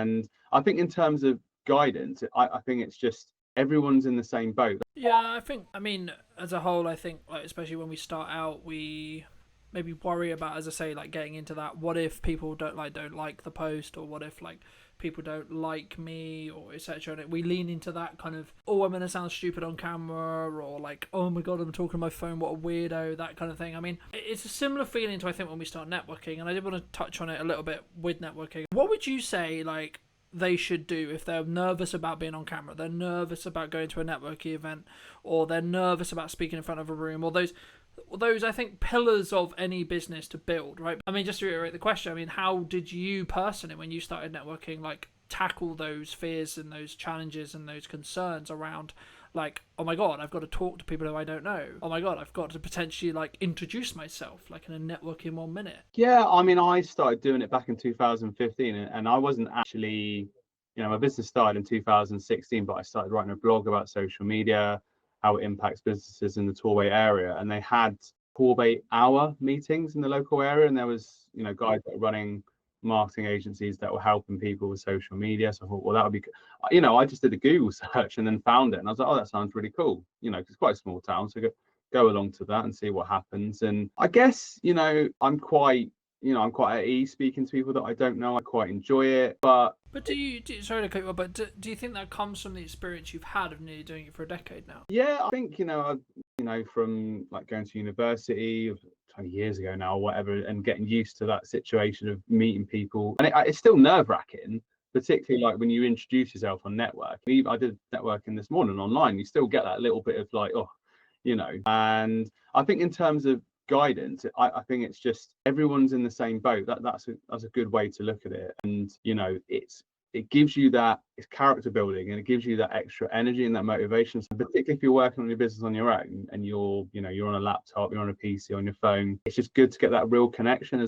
And I think in terms of guidance, I think it's just everyone's in the same boat. Yeah, I mean, as a whole, I think, like, especially when we start out, we maybe worry about, as I say, like getting into that. What if people don't like the post, or what if like people don't like me, or etc. And we lean into that kind of, oh, I'm gonna sound stupid on camera, or like, oh my god, I'm talking on my phone, what a weirdo, that kind of thing. I mean, it's a similar feeling to, I think, when we start networking, and I did want to touch on it a little bit with networking. What would you say, like, they should do if they're nervous about being on camera, they're nervous about going to a networking event, or they're nervous about speaking in front of a room, or those I think pillars of any business to build, right? I mean, just to reiterate the question, I mean, how did you personally, when you started networking, like tackle those fears and those challenges and those concerns around, like, oh my god, I've got to talk to people who I don't know, oh my god, I've got to potentially like introduce myself like in a network in 1 minute? Yeah, I mean, I started doing it back in 2015, and I wasn't actually, my business started in 2016, but I started writing a blog about social media, how it impacts businesses in the Torway area. And they had Torway hour meetings in the local area, and there was, guys that were running marketing agencies that were helping people with social media. So I thought, well, that would be good. I just did a Google search and then found it, and I was like, oh, that sounds really cool. Because it's quite a small town, so go along to that and see what happens. And I guess, I'm quite at ease speaking to people that I don't know. I quite enjoy it. But Sorry to cut you off, but do you think that comes from the experience you've had of nearly doing it for a decade now? yeah, I think, from like going to university 20 years ago now or whatever, and getting used to that situation of meeting people. And it's still nerve wracking, particularly like when you introduce yourself on network. I did networking this morning online. You still get that little bit of like, oh, and I think in terms of guidance, I think it's just everyone's in the same boat. That's a good way to look at it. And it gives you that, it's character building, and it gives you that extra energy and that motivation. So particularly if you're working on your business on your own and you're on a laptop, you're on a PC, on your phone, it's just good to get that real connection as